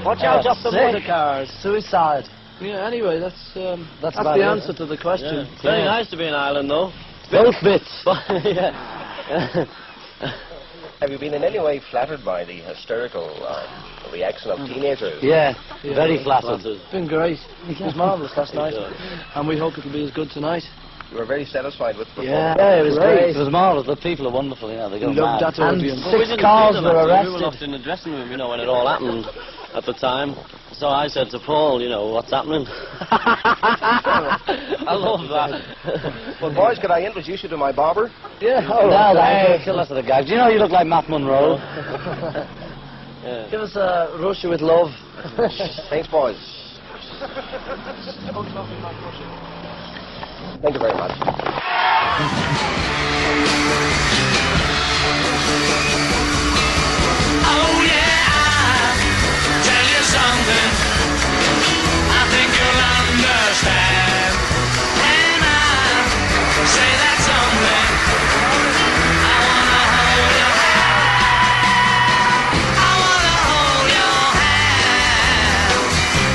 Watch out off the motor cars. Suicide. Yeah, anyway, that's the about answer to the question. Yeah. It's very nice to be in Ireland, though. Both bits. Yeah. Have you been in any way flattered by the hysterical reaction of teenagers? Yeah, very flattered. It's been great. It was marvellous last night. And we hope it'll be as good tonight. You were very satisfied with the performance? Yeah, it was great. It was marvellous. The people are wonderful, you know. They go Loved mad. that audience. And 6 cars were arrested. We were locked in the dressing room, you know, when it all happened at the time. So I said to Paul, you know, what's happening? I love that. Well, boys, could I introduce you to my barber? Yeah. Oh, no, that kill us with the gags. Do you know you look like Matt Monroe? Yeah. Give us a Russia with love. Thanks, boys. Thank you very much. Oh yeah, I'll tell you something I think you'll understand. And I'll say that something I wanna hold your hand. I wanna hold your hand.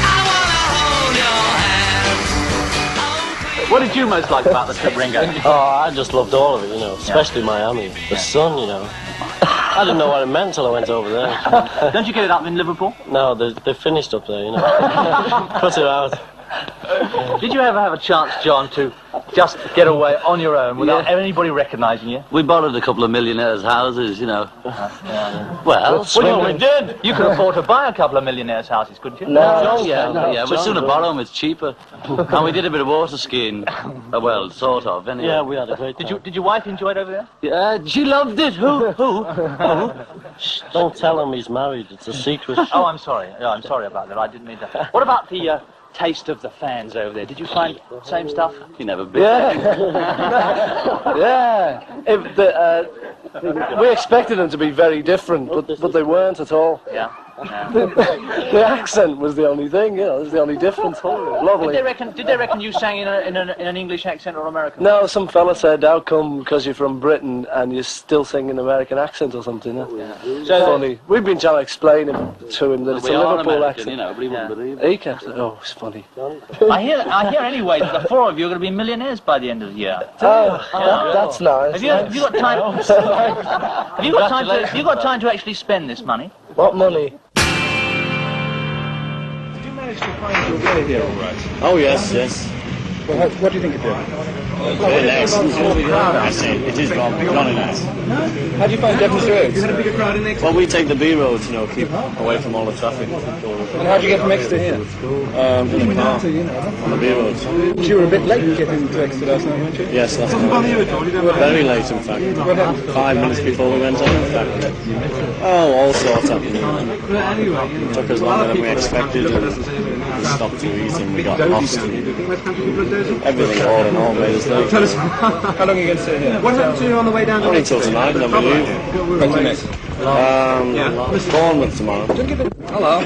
I wanna hold your hand. What did you most like about the trip, Ringo? Oh, I just loved all of it, you know, especially Miami. The sun, you know. I didn't know what it meant till I went over there. Don't you get it up in Liverpool? No, they finished up there, you know. Cut it out. Did you ever have a chance, John, to just get away on your own without anybody recognising you? We borrowed a couple of millionaires' houses, you know. Well, we did. You could afford to buy a couple of millionaires' houses, couldn't you? No, we're John sooner borrow them, it's cheaper. And we did a bit of water skiing. Well, sort of, anyway. Yeah, we had a great time. Did your wife enjoy it over there? Yeah, she loved it. Who? Shh, don't tell him he's married, it's a secret. Oh, I'm sorry. Yeah, I'm sorry about that. I didn't mean to. What about the taste of the fans over there? Did you find the same stuff? You never been. Yeah. We expected them to be very different, but they weren't at all. Yeah. The accent was the only thing, you know, it was the only difference. Lovely. Did they reckon you sang in an English accent or American? No, some fella said, how come because you're from Britain and you still sing an American accent or something? Huh? So funny. We've been trying to explain to him that it's a Liverpool accent. You know, but he wouldn't believe it. He kept it. Oh, it's funny. I hear anyway that the four of you are going to be millionaires by the end of the year. That's nice. Have you got time? Have you got time to actually spend this money? What money? Did you manage to find your way here all right? Oh, yes, yes. Well, what do you think of it? Very nice. I say, it is not nice. How do you find Devon's Road? You had a bigger crowd in Exeter? Well, we take the B road, you know, keep away from all the traffic. And how do you get from Exeter here? In the car, on the B road. You were a bit late getting to Exeter last night, weren't you? Yes, that's right. Very late, in fact. What happened? 5 minutes before we went on, in fact. Oh, all sorts happened. It took us longer than we expected. We stopped to eat and we got lost. Everything, all in all, made us late. Tell us, how long are you going to stay here? What happened to you on the way down to Only till tonight, then we leave. Where's your next? Bournemouth tomorrow. Hello.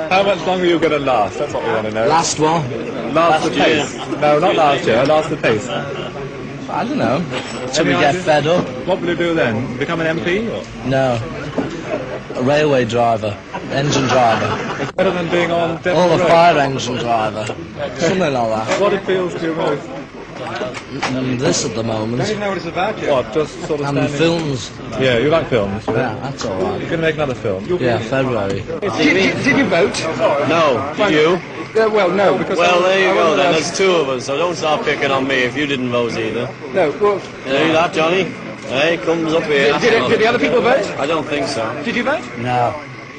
How much longer are you going to last? That's what we want to know. Last one? Last the pace. No, not last year. Last the pace. I don't know. Till we Any get idea? fed up. What will you do then? Become an MP? Or? No. A railway driver. Engine driver. It's better than being on Devon Or a Road. fire engine driver. Something like that. What appeals to you most? This at the moment. Don't even know what it's about yet. What, just sort of And standing... films. Yeah, you like films? Yeah, that's all right. You're going to make another film? Yeah, February. Did you vote? No, did you? Well, no, because... Well, there you I go wasn't then. allowed- There's two of us, so don't start picking on me if you didn't vote either. No, well... Hear that, Johnny? Hey, comes up here. Did the other people vote? I don't think so. Did you vote? No.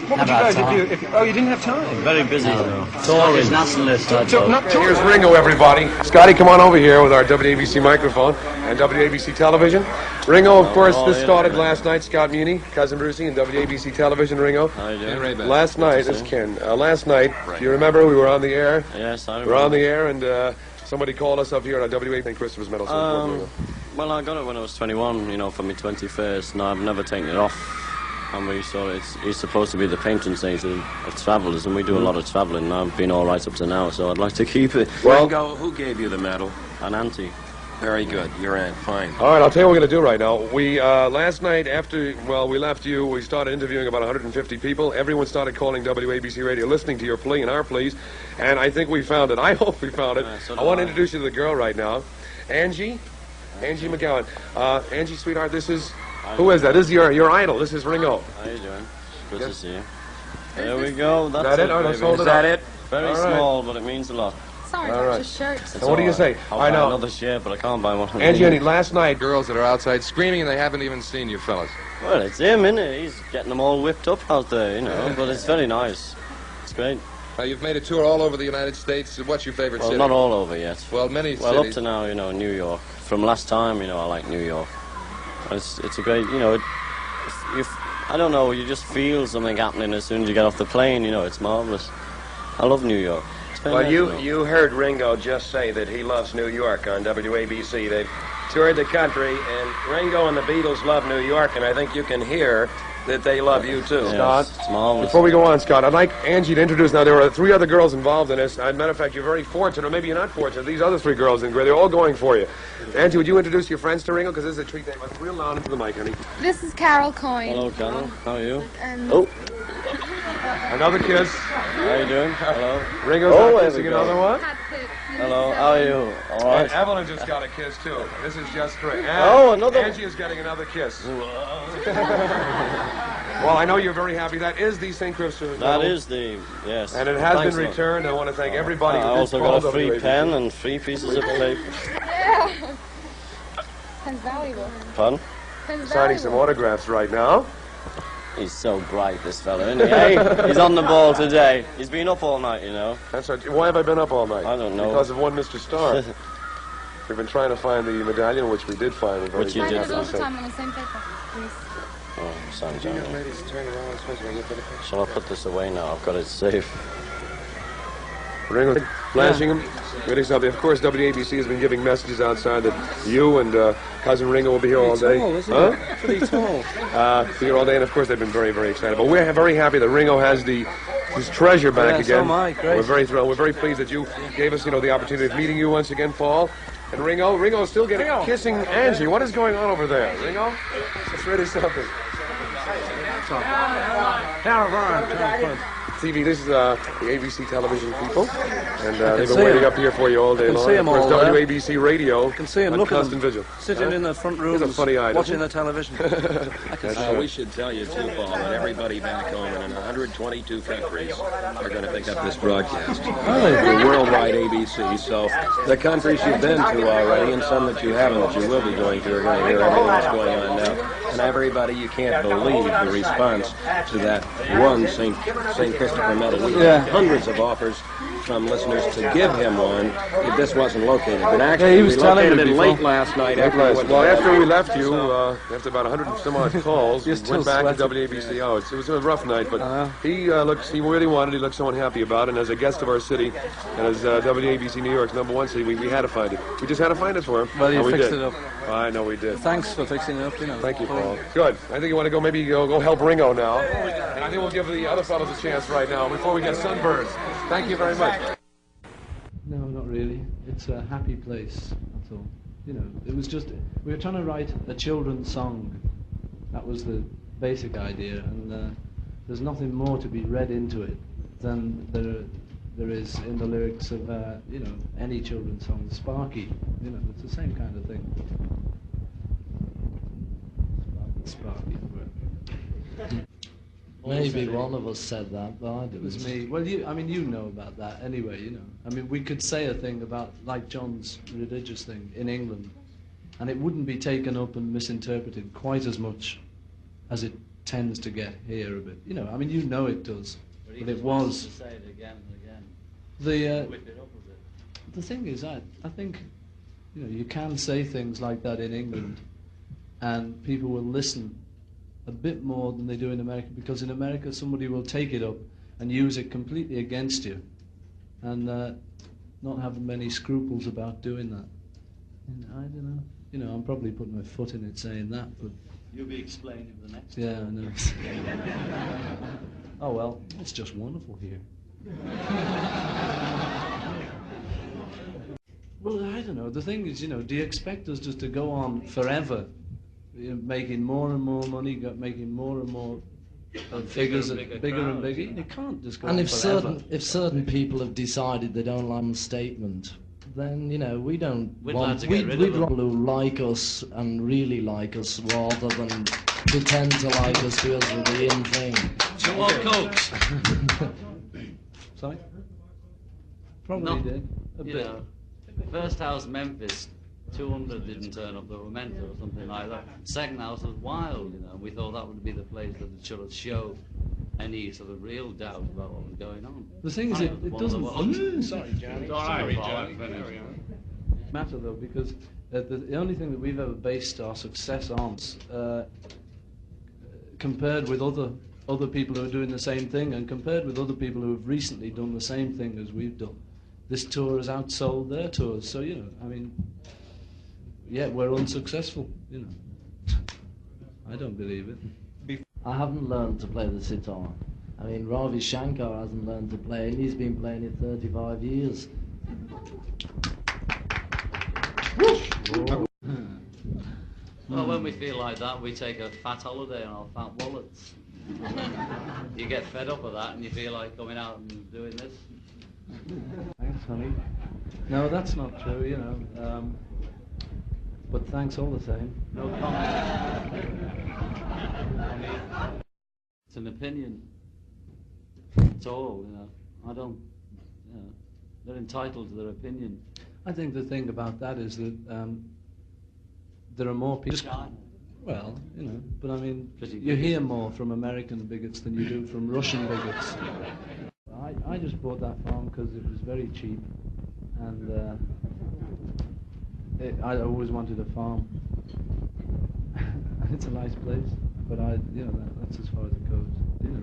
What would you Never vote had if you... Oh, you didn't have time. Very busy though. Tories, nationalist. Not Here's Ringo, everybody. Scotty, come on over here with our WABC microphone and WABC television. Ringo, of course, this started last night. Scott Muni, Cousin Brucey, and WABC television. Ringo. How you doing? Last night, this is Ken. Last night, do you remember we were on the air? Yes, I We were on the air, and somebody called us up here at our WABC Christopher's Medal. Well, I got it when I was 21, you know, for my 21st, and I've never taken it off. And we saw it's supposed to be the patron saint of travellers, and we do a lot of travelling, and I've been all right up to now, so I'd like to keep it. Well, Ringo, who gave you the medal? An auntie. Very good. You're in. Fine. All right, I'll tell you what we're going to do right now. We, last night after, we left you, we started interviewing about 150 people. Everyone started calling WABC Radio, listening to your plea and our pleas, and I think we found it. I hope we found it. I want to introduce you to the girl right now. Angie McGowan. Angie, sweetheart, this is, who is that? This is your idol. This is Ringo. How you doing? Good to see you. There we go. That's is that it? Oh, let's hold it Is that it? Very small, but it means a lot. Sorry, all right. shirts. And what do you say? I'll I buy know. another shirt, but I can't buy one. Angie, last night, Girls that are outside screaming and they haven't even seen you fellas. Well, it's him, innit? He's getting them all whipped up out there, you know. But it's very nice. It's great. You've made a tour all over the United States. What's your favorite Well, city? not all over yet. Well, many Well, cities. up to now, you know, New York. From last time, you know, I like New York. It's a great, you know, I don't know, you just feel something happening as soon as you get off the plane, you know, it's marvellous. I love New York. Well, you heard Ringo just say that he loves New York on WABC. They've toured the country, and Ringo and the Beatles love New York, and I think you can hear that they love you too. Scott, it's marvelous. before we go on, Scott, I'd like Angie to introduce. Now, there are 3 other girls involved in this. As a matter of fact, you're very fortunate, or maybe you're not fortunate. These other 3 girls in gray, they're all going for you. Angie, would you introduce your friends to Ringo? Because this is a treat. They must real loud into the mic, honey. This is Carol Coyne. Hello, Carol. How are you? Oh. Another kiss. How are you doing? Hello. Ringo's kissing another one. Hello, how are you? All right. And Evelyn just got a kiss, too. This is just great. And Oh, another Angie is getting another kiss. Well, I know you're very happy. That is the St. Christopher's That medal. is the, yes. And it has Thanks, been returned. I want to thank everybody. I who also called got a free WABC. pen and 3 pieces of paper. Yeah. Pen's valuable. Pardon? Pen's Signing some autographs right now. He's so bright, this fella, isn't he? Hey, he's on the ball today. He's been up all night, you know. That's right. Why have I been up all night? I don't know. Because of one Mr. Star. We've been trying to find the medallion, which we did find. Which you did. Sign it all the time on the same paper, please. Oh, sounds all right. Ladies, turn around. Shall I put this away now? I've got it safe. Ringo flashing him. Really something. Of course, WABC has been giving messages outside that you and Cousin Ringo will be here all day. Huh? Pretty tall. Be here all day, and of course they've been very, very excited. But we're very happy that Ringo has his treasure back again. So am I. Great. We're very thrilled. We're very pleased that you gave us, the opportunity of meeting you once again, Paul. And Ringo's still kissing Angie. What is going on over there, Ringo? It's really something. TV, this is the ABC television people, and they've been waiting up here for you all day long. See 'em of course, all there. WABC Radio. You can see them on looking at constant them, vigil. sitting in the front room, He's a funny eye, watching doesn't the television. We should tell you, too, Paul, that everybody back home in 122 countries are going to pick up this broadcast. The worldwide ABC. So the countries you've been to already, and some that you haven't, that you will be going to, are going to hear everything that's going on now. And everybody, you can't believe the response to that one St. Christopher medal. We had hundreds of offers from listeners to give him one if this wasn't located. But actually, he was we telling located me it before. late last night. Well, after we left you, after about 100 and some odd calls, we You're still went back to sweating. WABC. Oh, it was a rough night, but he really wanted, he looked so unhappy about it, and as a guest of our city, and as WABC New York's #1 city, we had to find it. We just had to find it for him. Well, you and we fixed did. it up. I know we did. Thanks for fixing it up, Thank you, Paul. Good. I think you want to go help Ringo now. And I think we'll give the other fellows a chance right now before we get sunburns. Thank you very much. No, not really. It's a happy place, that's all. It was just, we were trying to write a children's song. That was the basic idea, and there's nothing more to be read into it than there is in the lyrics of, any children's song. Sparky, it's the same kind of thing. Sparky. Maybe one of us said that, but I didn't. It was me. Well, you know about that anyway, we could say a thing about, like John's religious thing in England, and it wouldn't be taken up and misinterpreted quite as much as it tends to get here a bit. It does. But it was. To say it again and again. Whip it up a bit. The thing is, I think, you can say things like that in England, and people will listen a bit more than they do in America, because in America somebody will take it up and use it completely against you, and not have many scruples about doing that. And I don't know. I'm probably putting my foot in it saying that, but You'll be explaining the next yeah, I know. Oh well, it's just wonderful here. Well, I don't know. The thing is, you know, do you expect us just to go on forever, making more and more money, making more and more figures, bigger and bigger? You can't just go on forever. If certain people have decided they don't like a statement, then, you know, we'd rather who like us and really like us rather than pretend to like us feels with the in thing. So what cokes? Sorry? Probably did. A bit. Know, first house Memphis, 200 didn't turn up that were meant to, or something like that. Second house was wild, you know. We thought that would be the place that would sort of show any sort of real doubt about what was going on. The thing is, it doesn't. Sorry, Johnny. Matter though, because the only thing that we've ever based our success on, compared with other people who are doing the same thing, and compared with other people who have recently done the same thing as we've done, this tour has outsold their tours. So, you know, I mean, yeah, we're unsuccessful, you know. I don't believe it. I haven't learned to play the sitar. I mean, Ravi Shankar hasn't learned to play, and he's been playing it 35 years. Well, when we feel like that, we take a fat holiday on our fat wallets. You get fed up of that, and you feel like coming out and doing this. Thanks, honey. No, that's not true, you know. But thanks all the same. No comment. It's an opinion. It's all, you know. I don't, you know, they're entitled to their opinion. I think the thing about that is that there are more people. Well, you know, but I mean, you hear more from American bigots than you do from Russian bigots. I just bought that farm because it was very cheap, and I always wanted a farm. And it's a nice place, but you know, that's as far as it goes. You know.